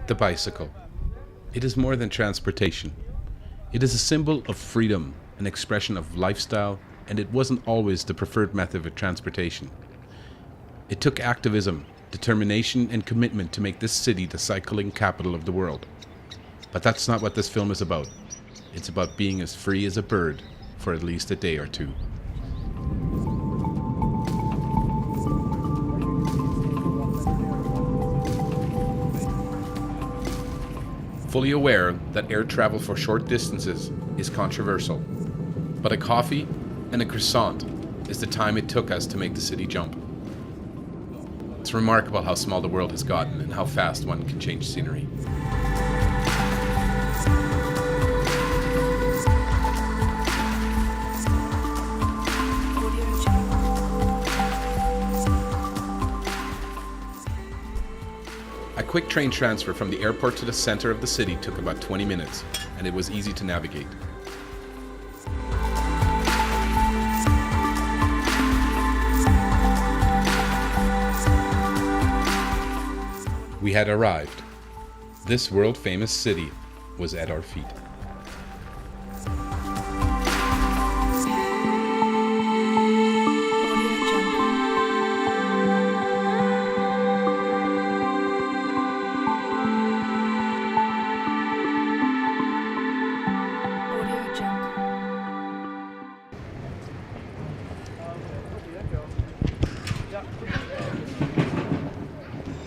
The bicycle. It is more than transportation. It is a symbol of freedom, an expression of lifestyle, and it wasn't always the preferred method of transportation. It took activism, determination, and commitment to make this city the cycling capital of the world. But that's not what this film is about. It's about being as free as a bird for at least a day or two. Fully aware that air travel for short distances is controversial, but a coffee and a croissant is the time it took us to make the city jump. It's remarkable how small the world has gotten and how fast one can change scenery. A quick train transfer from the airport to the center of the city took about 20 minutes, and it was easy to navigate. We had arrived. This world-famous city was at our feet.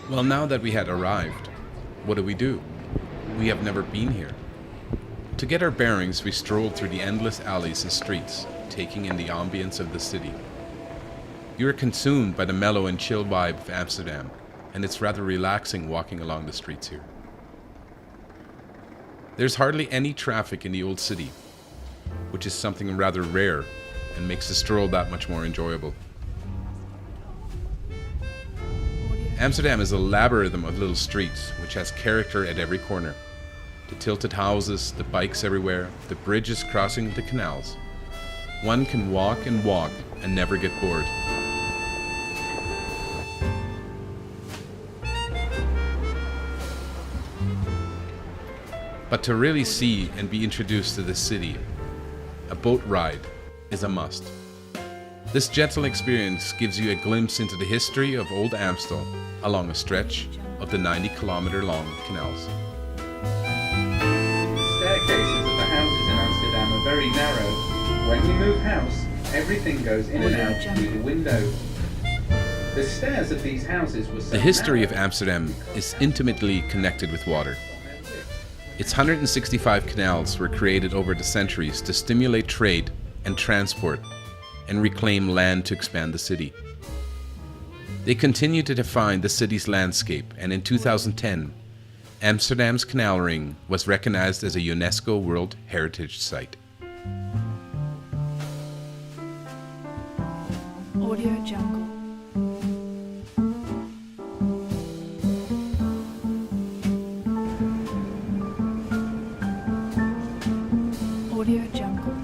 Well, now that we had arrived, what do? We have never been here. To get our bearings, we strolled through the endless alleys and streets, taking in the ambience of the city. You are consumed by the mellow and chill vibe of Amsterdam, and it's rather relaxing walking along the streets here. There's hardly any traffic in the old city, which is something rather rare and makes the stroll that much more enjoyable. Amsterdam is a labyrinth of little streets, which has character at every corner. The tilted houses, the bikes everywhere, the bridges crossing the canals. One can walk and never get bored. But to really see and be introduced to the city, a boat ride is a must. This gentle experience gives you a glimpse into the history of Old Amstel along a stretch of the 90-kilometer-long canals. The staircases of the houses in Amsterdam are very narrow. When you move house, everything goes in and out through the window. The stairs of these houses were so The history narrow. of Amsterdam is intimately connected with water. Its 165 canals were created over the centuries to stimulate trade and transport and reclaim land to expand the city. They continue to define the city's landscape, and in 2010, Amsterdam's canal ring was recognized as a UNESCO World Heritage Site. Audio Jungle. Audio Jungle.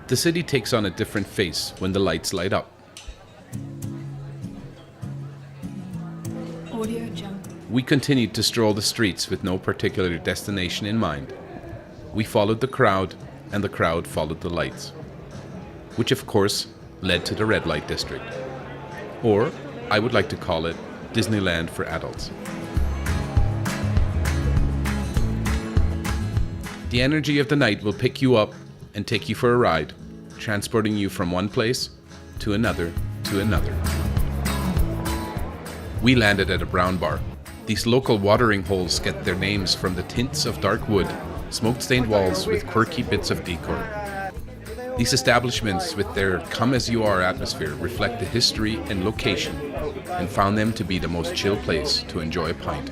The city takes on a different face when the lights light up. Audio Jungle. We continued to stroll the streets with no particular destination in mind. We followed the crowd, and the crowd followed the lights, which of course led to the red light district. Or, I would like to call it Disneyland for adults. The energy of the night will pick you up and take you for a ride, transporting you from one place to another to another. We landed at a brown bar. These local watering holes get their names from the tints of dark wood, smoke-stained walls with quirky bits of decor. These establishments, with their come-as-you-are atmosphere, reflect the history and location, and found them to be the most chill place to enjoy a pint.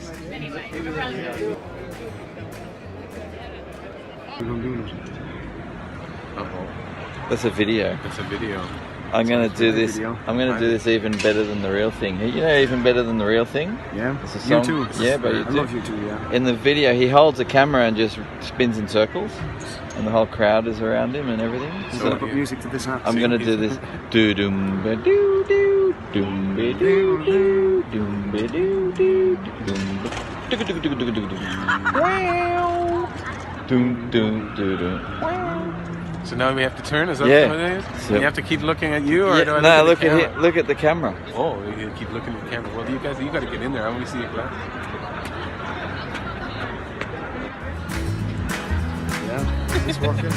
That's a video. It's a video. I'm gonna do Great this. video. I'm gonna do this even better than the real thing. You know, even better than the real thing. Yeah. It's a You song. too. Yeah, but you I too. love you too. Yeah. In the video, he holds a camera and just spins in circles, and the whole crowd is around him and everything. So I put music to this app. I'm gonna do this. Do doom ba doo doo doom ba doo doo doom ba doo doo doom ba doo doo doo doo doo doo. Wow. Doom doom doo doo. So now we have to turn. Is that Yeah. what it is? So- You have to keep looking at you, or Yeah, do I no, look look at the at camera? it. Look at the camera. Oh, you keep looking at the camera. Well, you got to get in there. I want to see your glass. Yeah. It's working.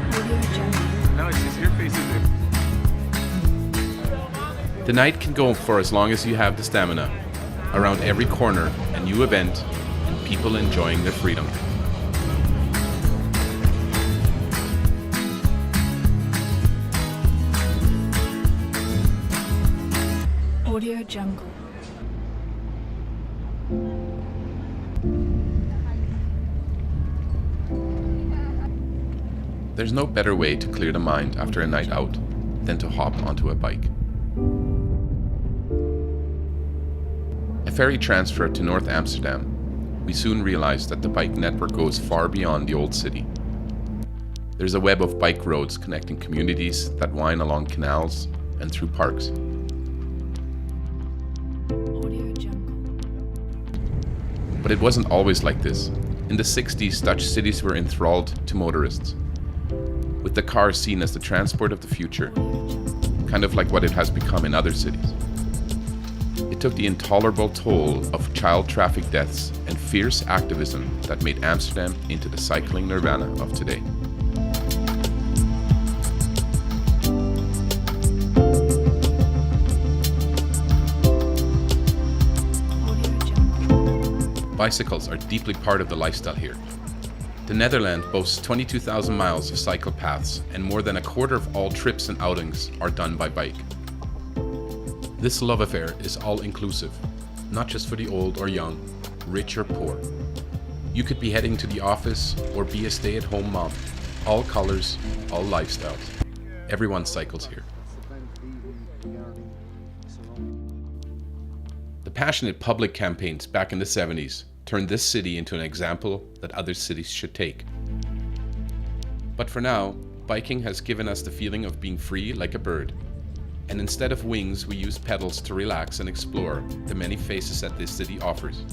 Audio Jungle. No, it's just your face is there. The night can go for as long as you have the stamina. Around every corner, a new event, and people enjoying their freedom. Audio Jungle. There's no better way to clear the mind after a night out than to hop onto a bike. A ferry transfer to North Amsterdam, we soon realized that the bike network goes far beyond the old city. There's a web of bike roads connecting communities that wind along canals and through parks. Audio Jungle. But it wasn't always like this. In the 60s, Dutch cities were enthralled to motorists, with the car seen as the transport of the future, kind of like what it has become in other cities. It took the intolerable toll of child traffic deaths and fierce activism that made Amsterdam into the cycling nirvana of today. Audio Jungle. Bicycles are deeply part of the lifestyle here. The Netherlands boasts 22,000 miles of cycle paths, and more than a quarter of all trips and outings are done by bike. This love affair is all-inclusive, not just for the old or young, rich or poor. You could be heading to the office or be a stay-at-home mom. All colors, all lifestyles. Everyone cycles here. The passionate public campaigns back in the 70s turned this city into an example that other cities should take. But for now, biking has given us the feeling of being free like a bird. And instead of wings, we use pedals to relax and explore the many faces that this city offers.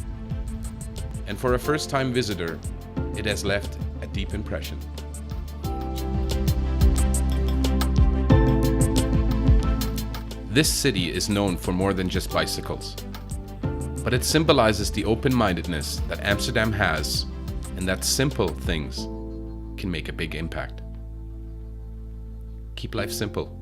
And for a first-time visitor, it has left a deep impression. This city is known for more than just bicycles, but it symbolizes the open-mindedness that Amsterdam has, and that simple things can make a big impact. Keep life simple.